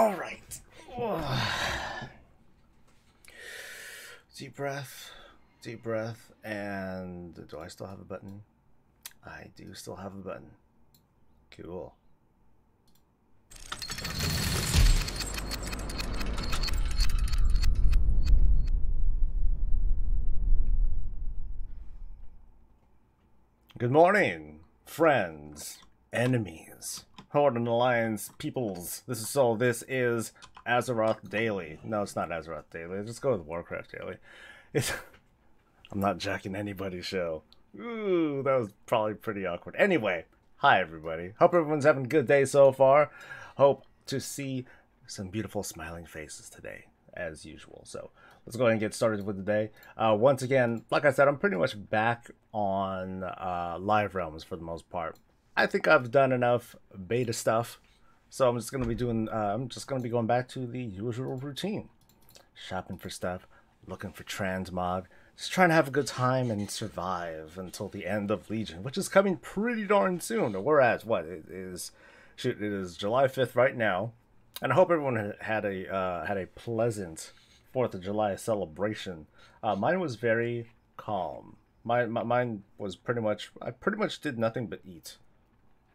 All right. Deep breath, and do I still have a button? I do still have a button. Cool. Good morning, friends, enemies, Horde and Alliance peoples. This is Azeroth Daily. No, it's not Azeroth Daily. Just go with Warcraft Daily. I'm not jacking anybody's show. Ooh, that was probably pretty awkward. Anyway, hi everybody. Hope everyone's having a good day so far. Hope to see some beautiful smiling faces today, as usual. So let's go ahead and get started with the day. Once again, like I said, I'm pretty much back on live realms for the most part. I think I've done enough beta stuff, so I'm just gonna be doing. I'm just gonna be going back to the usual routine: shopping for stuff, looking for transmog, just trying to have a good time and survive until the end of Legion, which is coming pretty darn soon. We're at what it is. Shoot, it is July 5th right now, and I hope everyone had a pleasant 4th of July celebration. Mine was very calm. Mine was I pretty much did nothing but eat,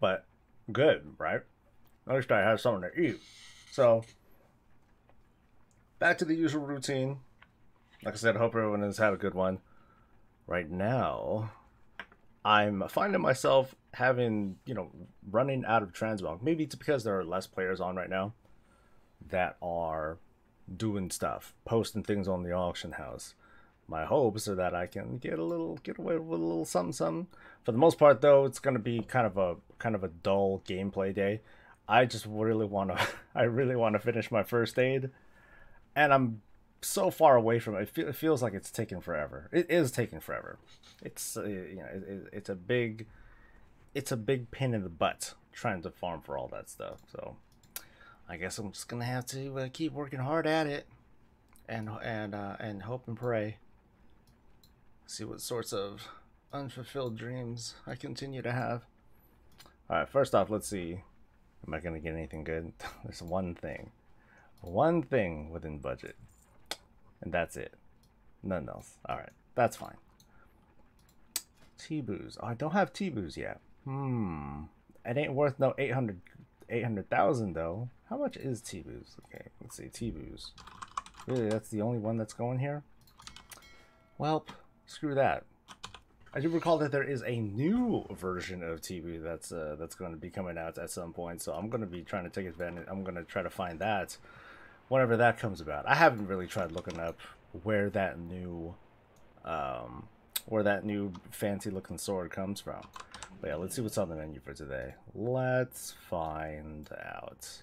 but good, right? At least I had something to eat. So back to the usual routine. Like I said, I hope everyone has had a good one. Right now, I'm finding myself having, running out of transmog. Maybe it's because there are less players on right now that are doing stuff, posting things on the auction house. My hopes are that I can get away with a little something. For the most part, though, it's going to be kind of a dull gameplay day. I just really want to finish my first aid, and I'm so far away from it. It feels like it's taking forever. It is taking forever. It's it's a big pain in the butt trying to farm for all that stuff. So I guess I'm just gonna have to keep working hard at it, and hope and pray. See what sorts of unfulfilled dreams I continue to have. All right, first off, let's see. Am I gonna get anything good? There's one thing within budget, and that's it. Nothing else. All right, that's fine. T-Boos. Oh, I don't have T-Boos yet. It ain't worth no 800,000 though. How much is T-Boos? Okay, let's see. T-Boos. Really, that's the only one that's going here? Well, screw that. I do recall that there is a new version of T-Boo that's going to be coming out at some point, so I'm going to be trying to take advantage. I'm going to try to find that whenever that comes about. I haven't really tried looking up where that new fancy looking sword comes from. But yeah, let's see what's on the menu for today. Let's find out.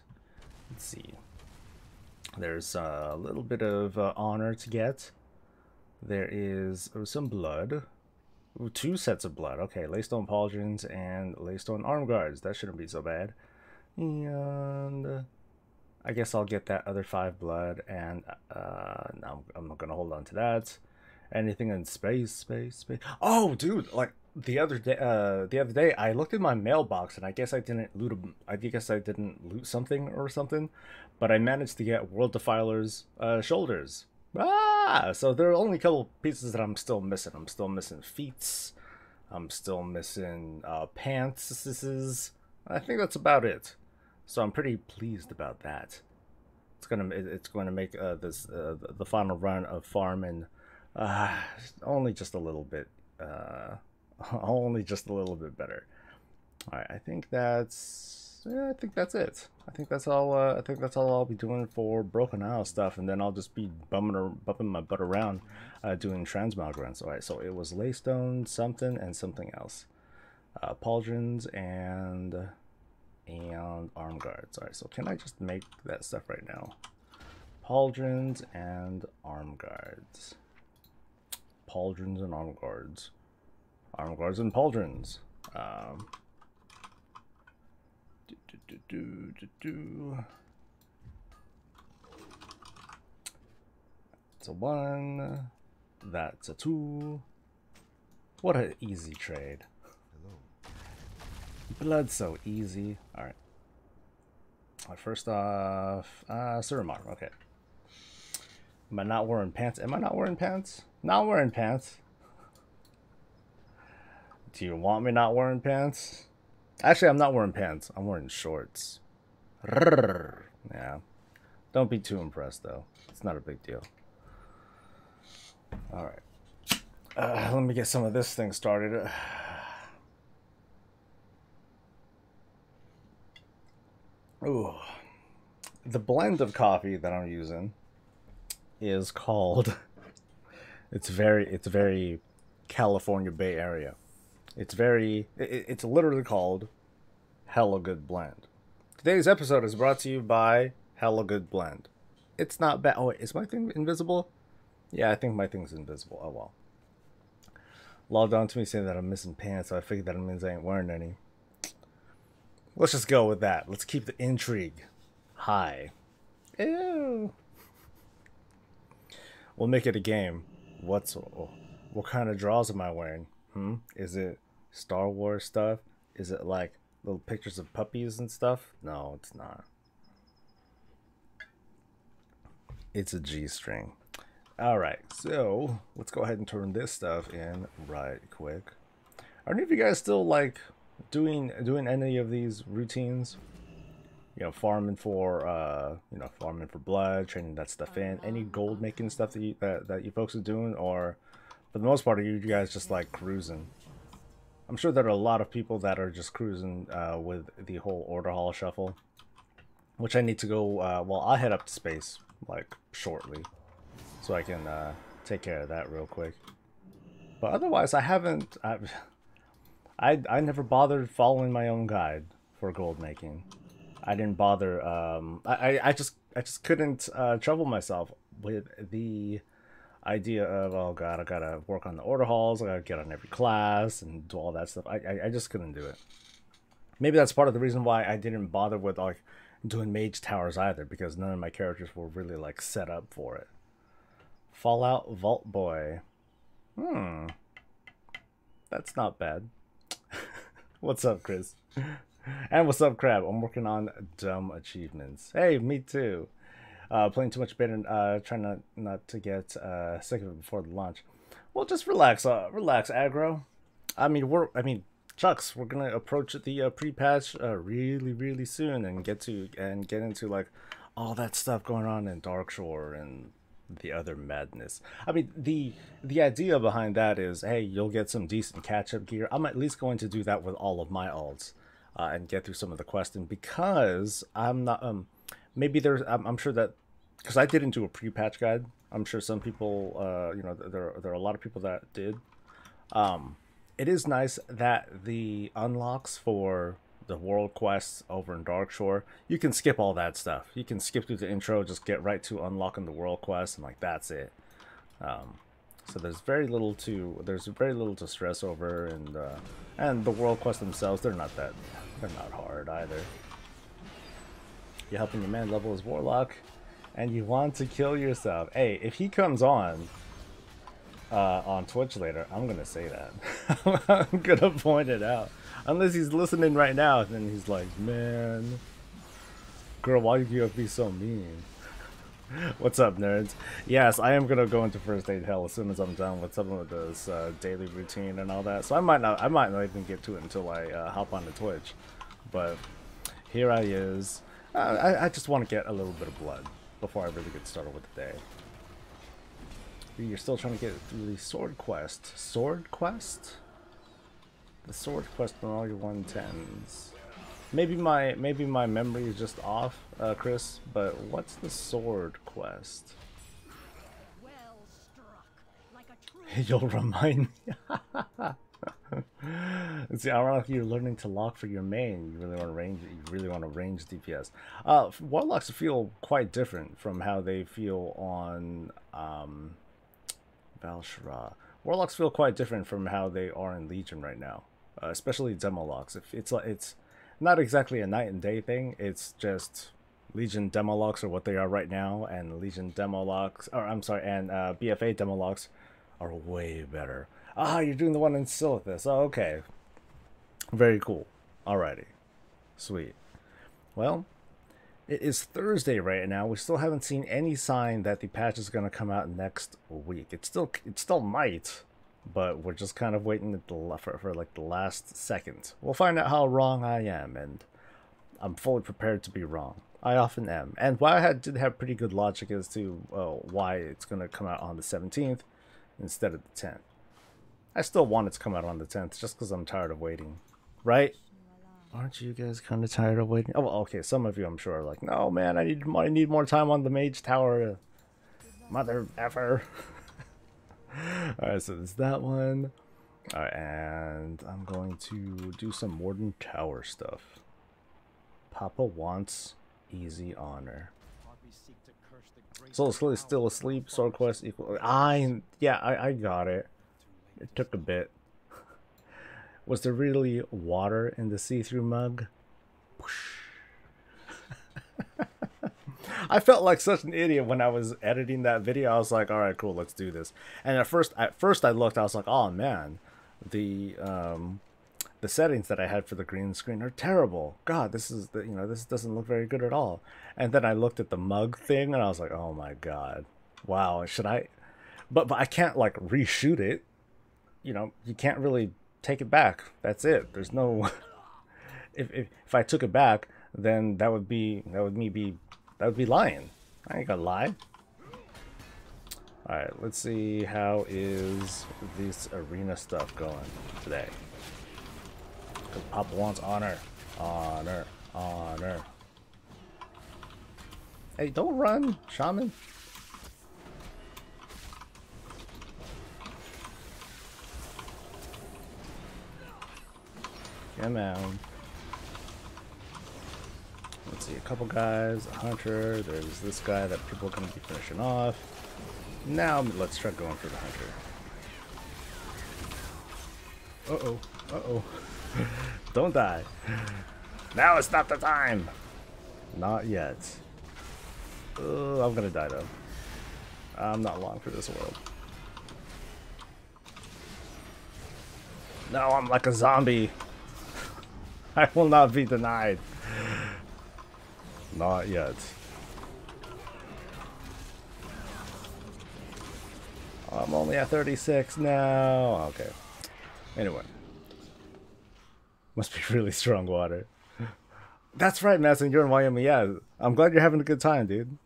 Let's see. There's a little bit of honor to get. There is some blood. Ooh, 2 sets of blood. Okay, Laystone Pauldrons and Laystone Arm Guards. That shouldn't be so bad. And I guess I'll get that other 5 blood, and no, I'm not gonna hold on to that. Anything in space. Oh, dude! Like the other day, I looked in my mailbox, and I guess I didn't loot something or something, but I managed to get World Defiler's shoulders. So there are only a couple pieces that I'm still missing. I'm still missing feet. I'm still missing pants. I think that's about it. So I'm pretty pleased about that. It's going to make the final run of farming only just a little bit better. All right, I think that's it. I think that's all I'll be doing for Broken Isle stuff, and then I'll just be bumping my butt around doing transmog runs. All right, so it was Laystone, something, and something else. Pauldrons and Arm Guards. All right, so can I just make that stuff right now? Pauldrons and Arm Guards. Pauldrons and Arm Guards. Arm Guards and Pauldrons. It's a 1. That's a 2. What an easy trade. Hello. Blood's so easy. Alright. First off, Suramar. Okay. Am I not wearing pants? Am I not wearing pants? Not wearing pants. Do you want me not wearing pants? Actually, I'm not wearing pants. I'm wearing shorts. Yeah. Don't be too impressed, though. It's not a big deal. Alright. Let me get some of this thing started. Ooh. The blend of coffee that I'm using is called... It's very California Bay Area. It's literally called Hella Good Blend. Today's episode is brought to you by Hella Good Blend. It's not bad. Oh wait, is my thing invisible? Yeah, I think my thing's invisible. Oh well. Logged on to me saying that I'm missing pants, so I figured that means I ain't wearing any. Let's just go with that. Let's keep the intrigue high. Ew. We'll make it a game. What kind of drawers am I wearing? Is it Star Wars stuff? Is it like little pictures of puppies and stuff? No, it's not. It's a G-string. Alright, so let's go ahead and turn this stuff in right quick. Are any of you guys still like doing any of these routines? You know, farming for blood, trading that stuff in. Any gold making stuff that you folks are doing, or for the most part, are you guys just like cruising? I'm sure there are a lot of people that are just cruising with the whole order hall shuffle, which I need to go. Well, I'll head up to space like shortly, so I can take care of that real quick. But otherwise, I never bothered following my own guide for gold making. I didn't bother. I just couldn't trouble myself with the idea of, oh god, I gotta work on the order halls, I gotta get on every class and do all that stuff. I just couldn't do it. Maybe that's part of the reason why I didn't bother with like doing mage towers either, because none of my characters were really like set up for it. Fallout Vault Boy. That's not bad. What's up, Chris? And what's up, Crab? I'm working on dumb achievements. Hey, me too. Playing too much beta, trying not to get sick of it before the launch. Well, just relax, relax, aggro. I mean, Chucks, we're gonna approach the pre-patch really soon and get into like all that stuff going on in Darkshore and the other madness. I mean, the idea behind that is, hey, you'll get some decent catch-up gear. I'm at least going to do that with all of my alts and get through some of the questing, because I'm not maybe there's I'm sure that, because I didn't do a pre-patch guide. I'm sure some people there are a lot of people that did. It is nice that the unlocks for the world quests over in Darkshore, you can skip all that stuff. You can skip through the intro, just get right to unlocking the world quest, and like that's it. So there's very little to stress over, and the world quests themselves, they're not hard either. You're helping your man level his warlock, and you want to kill yourself. Hey, if he comes on Twitch later, I'm gonna say that. I'm gonna point it out. Unless he's listening right now, then he's like, man, girl, why do you have to be so mean? What's up, nerds? Yes, I am gonna go into first aid hell as soon as I'm done with some of this daily routine and all that. So I might not even get to it until I hop onto Twitch. But here I is. I just want to get a little bit of blood before I really get started with the day. You're still trying to get through the sword quest. Sword quest? The sword quest on all your 110s. Maybe my memory is just off, Chris, but what's the sword quest? Well struck, like a true You'll remind me. See, ironically, you're learning to lock for your main. You really want to range DPS. Warlocks feel quite different from how they feel on Val'Shara. Warlocks feel quite different from how they are in Legion right now, especially Demolocks. It's not exactly a night and day thing. It's just Legion Demolocks are what they are right now, and Legion Demolocks, or I'm sorry, and BFA Demolocks are way better. Ah, you're doing the one in Silithus. Oh, okay. Very cool. Alrighty. Sweet. Well, It is Thursday right now. We still haven't seen any sign that the patch is going to come out next week. It still might, but we're just kind of waiting at for like the last second. We'll find out how wrong I am, and I'm fully prepared to be wrong. I often am. And while I did have pretty good logic as to why it's going to come out on the 17th instead of the 10th. I still want it to come out on the 10th just because I'm tired of waiting. Right? Aren't you guys kind of tired of waiting? Oh, well, okay. Some of you, I'm sure, are like, no, man, I need more time on the Mage Tower. Mother effer. Alright, so there's that one. Alright, and I'm going to do some Warden Tower stuff. Papa wants easy honor. Soul is still asleep. Sword quest equal. I got it. It took a bit. Was there really water in the see-through mug? I felt like such an idiot when I was editing that video. I was like, all right, cool, let's do this. And at first I looked, I was like, oh man, the settings that I had for the green screen are terrible. God, this doesn't look very good at all. And then I looked at the mug thing and I was like, oh my god, wow, should I? But I can't like reshoot it. You know, you can't really take it back. That's it. There's no. If I took it back, then that would be lying. I ain't gonna lie. All right, let's see how is this arena stuff going today. Cause Papa wants honor, honor, honor. Hey, don't run, shaman. Come on. Let's see, a couple guys, a hunter, there's this guy that people are going to be finishing off. Now let's try going for the hunter. Uh-oh, uh-oh. Don't die. Now it's not the time. Not yet. I'm going to die though. I'm not long for this world. No, I'm like a zombie. I will not be denied. Not yet. I'm only at 36 now. Okay. Anyway. Must be really strong water. That's right, Madison. You're in Wyoming. Yeah. I'm glad you're having a good time, dude.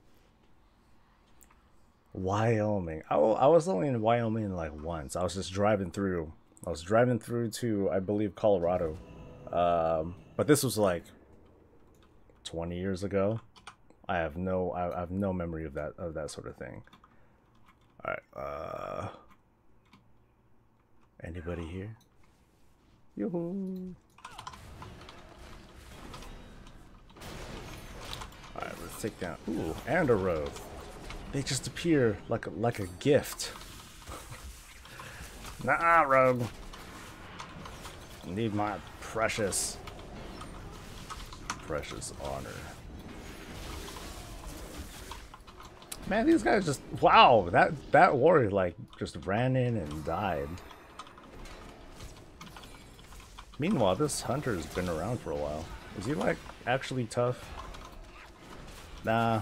Wyoming. I was only in Wyoming like once. I was just driving through. I was driving through to, I believe, Colorado. But this was like 20 years ago. I have no memory of that sort of thing. All right. Anybody here? Yoo-hoo. All right, let's take down. Ooh, and a rogue. They just appear like a gift. Nah, rogue. Need my precious honor. Man, these guys just, wow, that warrior like just ran in and died. Meanwhile, this hunter's been around for a while. Is he like actually tough? Nah,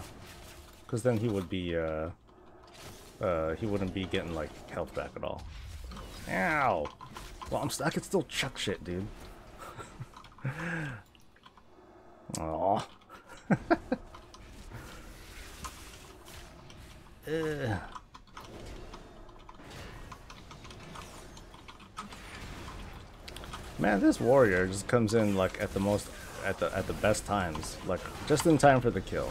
because then he would be he wouldn't be getting like health back at all. Ow. Well, I could still chuck shit, dude. Aww. Man, this warrior just comes in like at the best times, like just in time for the kill.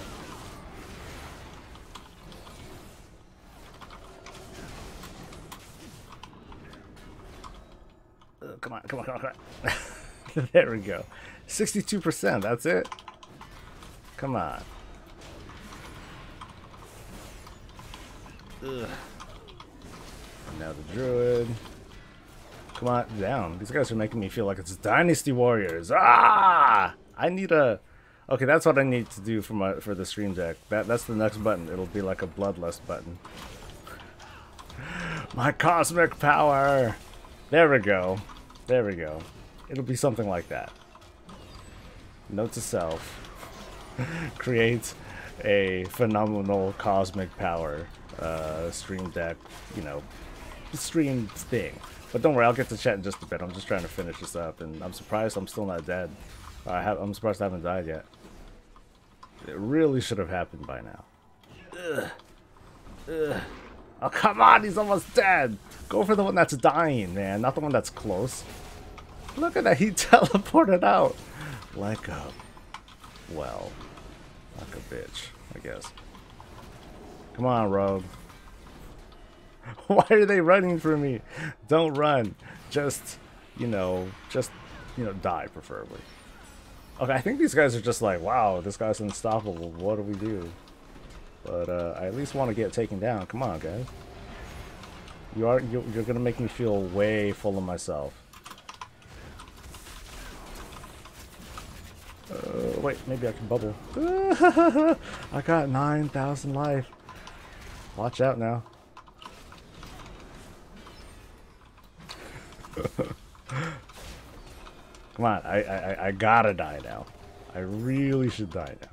Come on, come on, come on, come on. There we go. 62%, that's it? Come on. Ugh. And now the druid. Come on, down. These guys are making me feel like it's Dynasty Warriors. Ah! I need a... Okay, that's what I need to do for the stream deck. That's the next button. It'll be like a bloodlust button. My cosmic power! There we go. There we go. It'll be something like that. Note to self. create a phenomenal cosmic power stream deck, you know, stream thing. But don't worry, I'll get to chat in just a bit. I'm just trying to finish this up, and I'm surprised I'm still not dead. I'm surprised I haven't died yet. It really should have happened by now. Ugh. Ugh. Oh, come on, he's almost dead. Go for the one that's dying, man, not the one that's close. Look at that, he teleported out. Like a, well, like a bitch, I guess. Come on, Rogue. Why are they running for me? Don't run. Just, you know, die, preferably. Okay, I think these guys are just like, wow, this guy's unstoppable. What do we do? But I at least want to get taken down. Come on, guys. You're gonna make me feel way full of myself. Wait, maybe I can bubble. I got 9,000 life. Watch out now. Come on, I gotta die now. I really should die now.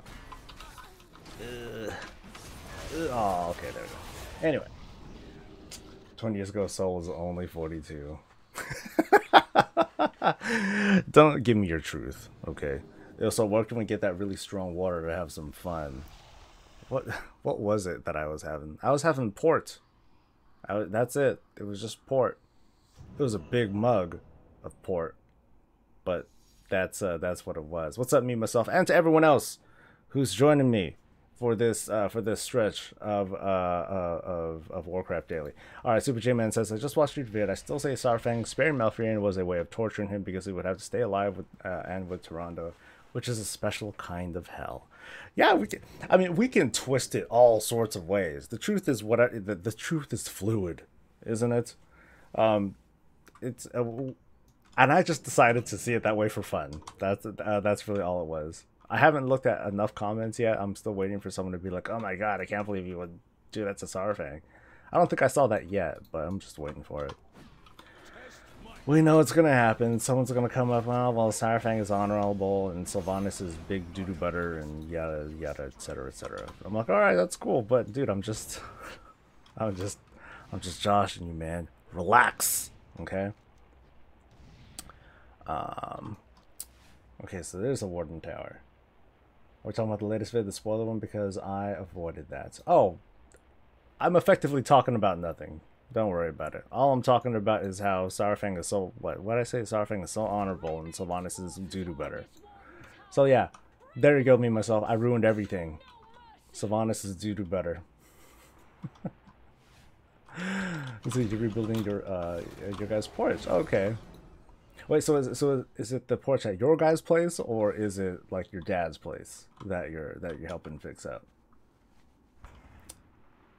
Oh, okay, there we go. Anyway. 20 years ago, Soul was only 42. Don't give me your truth, okay? So where can we get that really strong water to have some fun? What was it that I was having? I was having port. That's it. It was just port. It was a big mug of port. But that's what it was. What's up, me, myself, and to everyone else who's joining me for this stretch of Warcraft Daily. All right, Super J Man says, I just watched your video. I still say Sarfang sparing Malfurion was a way of torturing him because he would have to stay alive with and with Tyrande, which is a special kind of hell. Yeah, we can twist it all sorts of ways. The truth is the truth is fluid, isn't it? And I just decided to see it that way for fun. That's really all it was. I haven't looked at enough comments yet. I'm still waiting for someone to be like, oh my god, I can't believe you would do that to Sarfang. I don't think I saw that yet, but I'm just waiting for it. We know it's going to happen. Someone's going to come up, oh, well, Sarfang is honorable, and Sylvanas is big doo-doo butter, and yada, yada, etc., etc. I'm like, alright, that's cool, but dude, I'm just joshing you, man. Relax, okay? Okay, so there's a Warden Tower. We're talking about the latest vid, the spoiler one, because I avoided that. Oh, I'm effectively talking about nothing. Don't worry about it. All I'm talking about is how Sarfang is so... What did I say? Sarfang is so honorable and Sylvanas is doo-doo better. So yeah, there you go, me, myself. I ruined everything. Sylvanas is doo-doo better. So you're rebuilding your guys' porch. Okay. Wait, so is it the porch at your guys' place, or is it like your dad's place that you're helping fix up?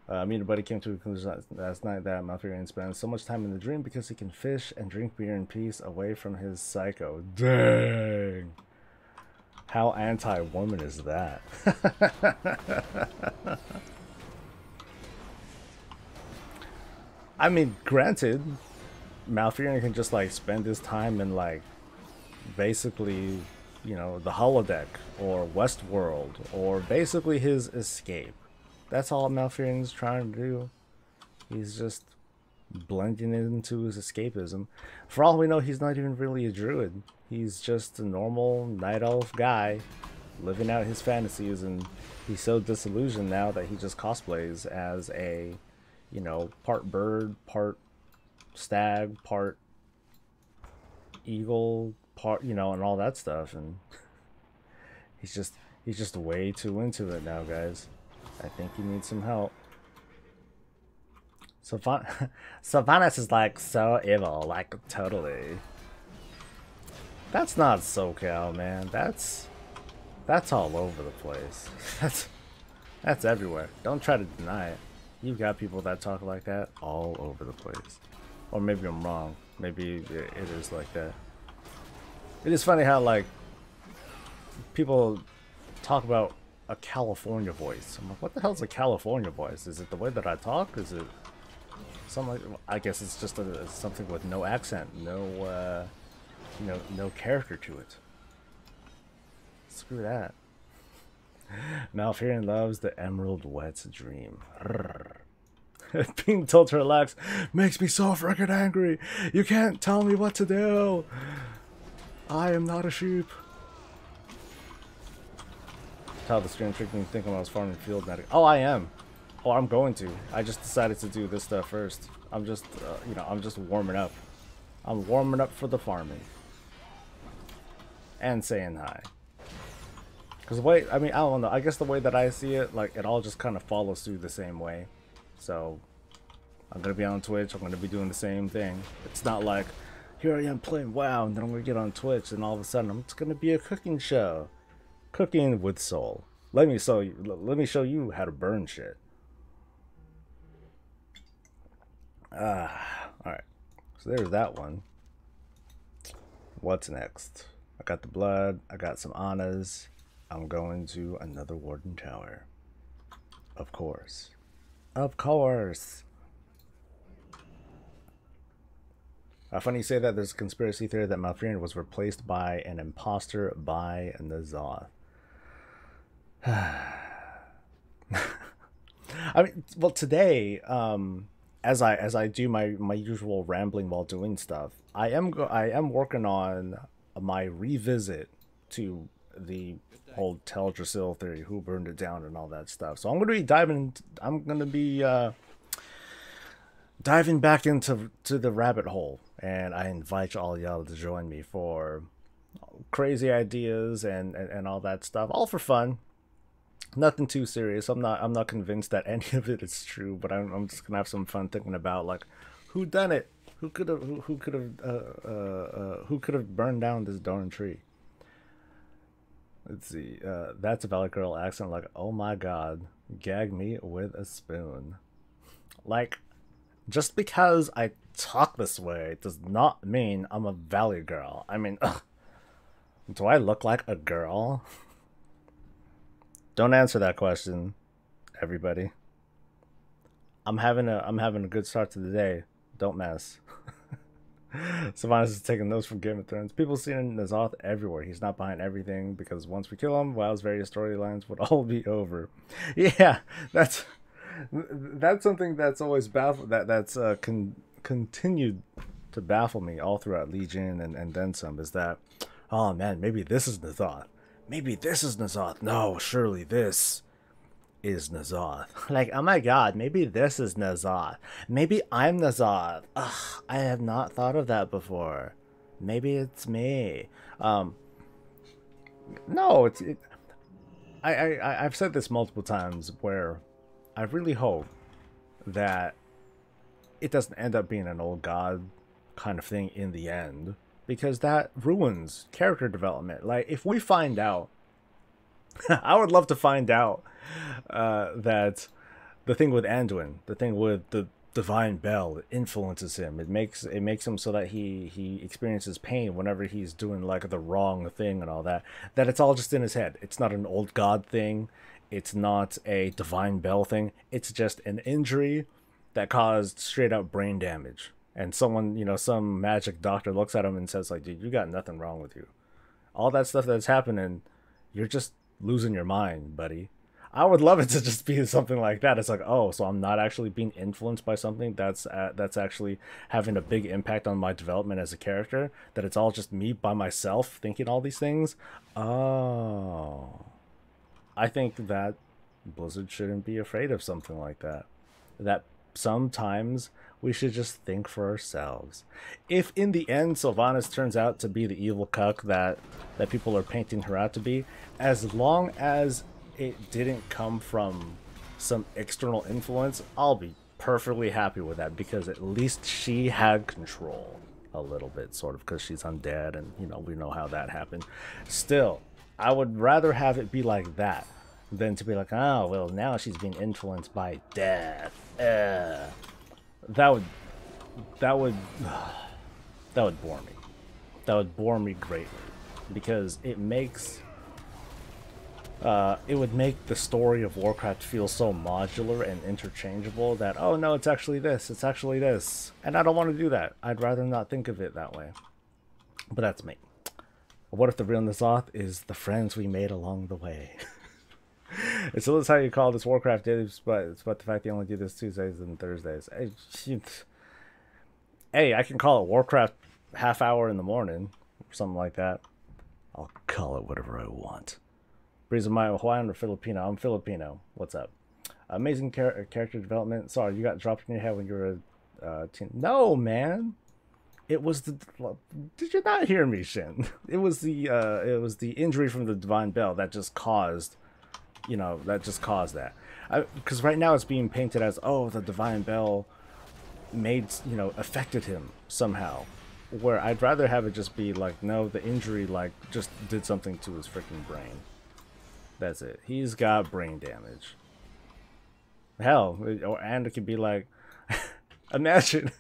Me and a buddy came to a conclusion last night that Malfurion spends so much time in the dream because he can fish and drink beer in peace away from his psycho. Dang! How anti-woman is that? I mean, granted, Malfurion can just like spend his time in like basically, you know, the holodeck or Westworld or basically his escape. That's all Malfurion's trying to do. He's just blending into his escapism. For all we know, he's not even really a druid. He's just a normal night elf guy living out his fantasies, and he's so disillusioned now that he just cosplays as a, you know, part bird, part stag, part eagle, part, you know, and all that stuff, and he's just way too into it now, guys. I think he needs some help. Sylvanas is like so evil, like totally. That's not SoCal, man. That's all over the place. That's everywhere. Don't try to deny it. You've got people that talk like that all over the place. Or maybe I'm wrong. Maybe it is like that. It is funny how like people talk about a California voice. I'm like, what the hell's a California voice? Is it the way that I talk? Is it something like, I guess it's just something with no accent, no no character to it. Screw that. Malfurion loves the Emerald Wet's dream. Being told to relax makes me so freaking angry. You can't tell me what to do. I am not a sheep. Tell the stream trick me thinking I was farming field medic. Oh, I am. Oh, I'm going to. I just decided to do this stuff first. I'm just, you know, I'm just warming up. I'm warming up for the farming. And saying hi. Because the way, I mean, I don't know. I guess the way that I see it, like, it all just kind of follows through the same way. So, I'm going to be on Twitch. I'm going to be doing the same thing. It's not like, here I am playing WoW, and then I'm going to get on Twitch, and all of a sudden, it's going to be a cooking show. Cooking with soul. Let me show you how to burn shit. Alright. So there's that one. What's next? I got the blood. I got some Annas. I'm going to another Warden Tower. Of course. Of course. Funny you say that. There's a conspiracy theory that Malfurion was replaced by an imposter by N'Zoth. I mean, well, today, as I do my usual rambling while doing stuff, I am working on my revisit to the whole Teldrassil theory, who burned it down, and all that stuff. So I'm going to be diving back into the rabbit hole, and I invite all y'all to join me for crazy ideas and all that stuff, all for fun. Nothing too serious. I'm not convinced that any of it is true, but I'm just gonna have some fun thinking about, like, who done it, who could have burned down this darn tree. Let's see. That's a Valley Girl accent. Like, oh my god, gag me with a spoon. Like, just because I talk this way does not mean I'm a Valley Girl. I mean, ugh, do I look like a girl? Don't answer that question, everybody. I'm having a good start to the day. Don't mess. Sylvanas is taking notes from Game of Thrones. People seeing N'Zoth everywhere. He's not behind everything, because once we kill him, WoW's various storylines would all be over. Yeah, that's something that's always baffled. That's continued to baffle me all throughout Legion and then some. Is that, oh man, maybe this is N'Zoth. Maybe this is N'Zoth. No, surely this is N'Zoth. Like, oh my god, maybe this is N'Zoth. Maybe I'm N'Zoth. Ugh, I have not thought of that before. Maybe it's me. No, I've said this multiple times, where I really hope that it doesn't end up being an old god kind of thing in the end, because that ruins character development. Like, if we find out, I would love to find out that the thing with Anduin, the thing with the divine bell, it influences him. It makes him so that he experiences pain whenever he's doing, like, the wrong thing and all that. That it's all just in his head. It's not an old god thing. It's not a divine bell thing. It's just an injury that caused straight up brain damage. And someone, you know, some magic doctor looks at him and says, like, dude, you got nothing wrong with you. All that stuff that's happening, you're just losing your mind, buddy. I would love it to just be something like that. It's like, oh, so I'm not actually being influenced by something that's actually having a big impact on my development as a character. That it's all just me by myself thinking all these things. Oh. I think that Blizzard shouldn't be afraid of something like that. That sometimes we should just think for ourselves. If in the end Sylvanas turns out to be the evil cuck that people are painting her out to be, as long as it didn't come from some external influence, I'll be perfectly happy with that, because at least she had control a little bit, sort of, because she's undead, and, you know, we know how that happened. Still, I would rather have it be like that than to be like, oh, well, now she's being influenced by death. That would bore me. That would bore me greatly, because it makes it would make the story of Warcraft feel so modular and interchangeable that, oh no, it's actually this, it's actually this, and I don't want to do that. I'd rather not think of it that way. But that's me. What if the real N'Zoth is the friends we made along the way? It's still how you call this Warcraft daily, but it's about the fact they only do this Tuesdays and Thursdays. Hey, I can call it Warcraft half hour in the morning or something like that. I'll call it whatever I want. Breeze, am I Hawaiian or Filipino? I'm Filipino. What's up? Amazing character development. Sorry, you got dropped in your head when you were a teen. No, man. It was the. Did you not hear me, Shin? It was the injury from the Divine Bell that just caused, that. Because right now it's being painted as, oh, the Divine Bell made, affected him somehow. Where I'd rather have it just be like, no, the injury like just did something to his freaking brain. That's it. He's got brain damage. Hell, and it could be like, imagine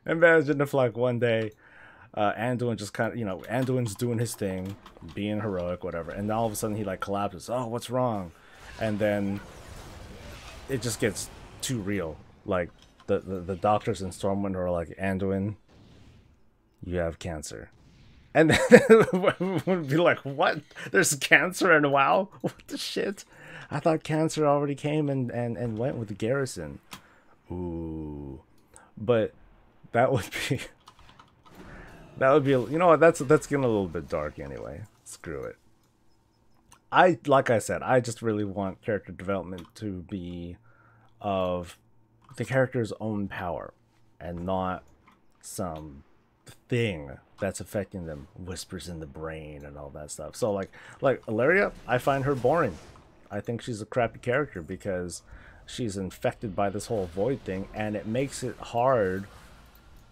if like one day, Anduin just kind of, Anduin's doing his thing, being heroic, whatever, and all of a sudden he like collapses. Oh, what's wrong? And then it just gets too real. Like the doctors in Stormwind are like, Anduin, you have cancer. And then would be like, what? There's cancer in WoW? What the shit? I thought cancer already came and went with the garrison. Ooh. But that would be, you know what, that's getting a little bit dark anyway. Screw it. Like I said, I just really want character development to be of the character's own power and not some thing that's affecting them, whispers in the brain and all that stuff. So like Ilaria, I find her boring. I think she's a crappy character because she's infected by this whole void thing, and it makes it hard.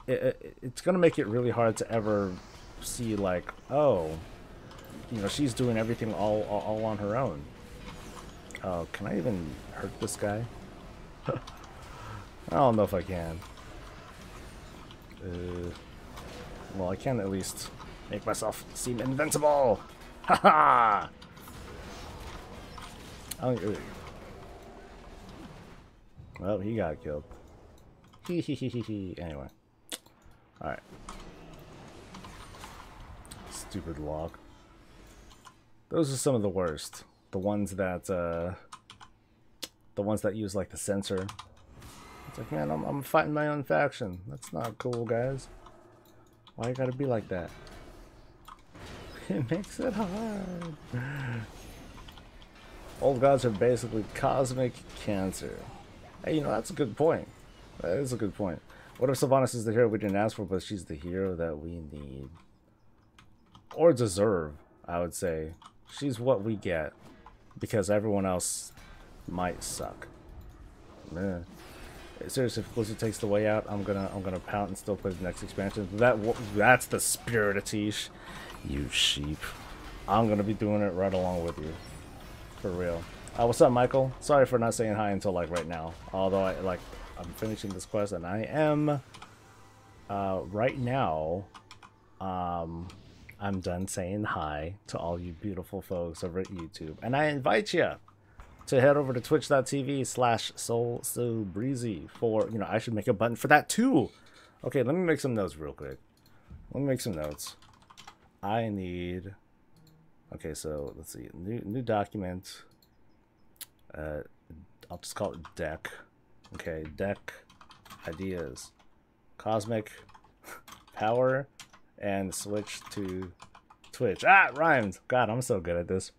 It's gonna make it really hard to ever see like, oh, she's doing everything all on her own. Oh, can I even hurt this guy? I don't know if I can. Well, I can at least make myself seem invincible. Haha! Well, he got killed. Anyway. Alright. Stupid log. Those are some of the worst. The ones that use like the sensor. It's like, man, I'm fighting my own faction. That's not cool, guys. Why you gotta be like that? It makes it hard. Old gods are basically cosmic cancer. Hey, that's a good point. That is a good point. What if Sylvanas is the hero we didn't ask for, but she's the hero that we need? Or deserve, I would say. She's what we get. Because everyone else might suck. Man. Seriously, if Blizzard takes the way out, I'm gonna pout and still play the next expansion. That's the spirit of Tish. You sheep. I'm gonna be doing it right along with you. For real. What's up, Michael? Sorry for not saying hi until like right now. Although I'm finishing this quest and I am right now I'm done saying hi to all you beautiful folks over at YouTube. And I invite you to head over to twitch.tv/SoulSoBreezy for, I should make a button for that too. Okay, let me make some notes real quick. Let me make some notes. I need, okay, so let's see, new document. I'll just call it deck. Okay, deck ideas, cosmic power, and switch to Twitch. Ah, it rhymed. God, I'm so good at this.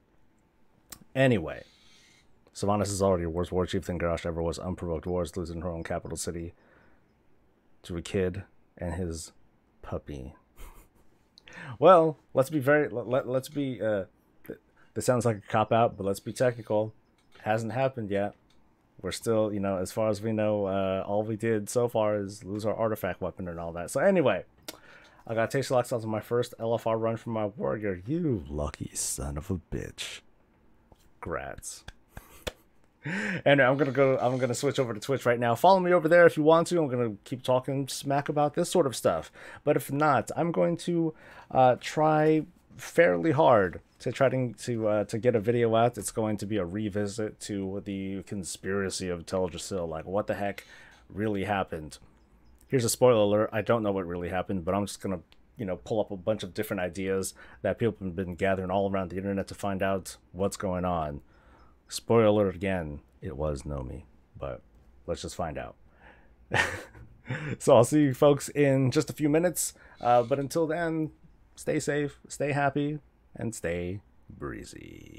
Anyway, Sylvanas is already a worse war chief than Garrosh ever was. Unprovoked wars, losing her own capital city to a kid and his puppy. Well, let's be let's be this sounds like a cop out, but let's be technical. Hasn't happened yet. We're still, as far as we know, all we did so far is lose our artifact weapon and all that. So anyway, I got taste locks on my first LFR run from my warrior. You lucky son of a bitch. Grats. And I'm gonna switch over to Twitch right now. Follow me over there if you want to. I'm gonna keep talking smack about this sort of stuff. But if not, I'm going to try fairly hard to try to get a video out. It's going to be a revisit to the conspiracy of Teldrassil. Like, what the heck really happened? Here's a spoiler alert. I don't know what really happened, but I'm just gonna pull up a bunch of different ideas that people have been gathering all around the internet to find out what's going on. Spoiler again, it was Nomi, but let's just find out. So I'll see you folks in just a few minutes. But until then, stay safe, stay happy, and stay breezy.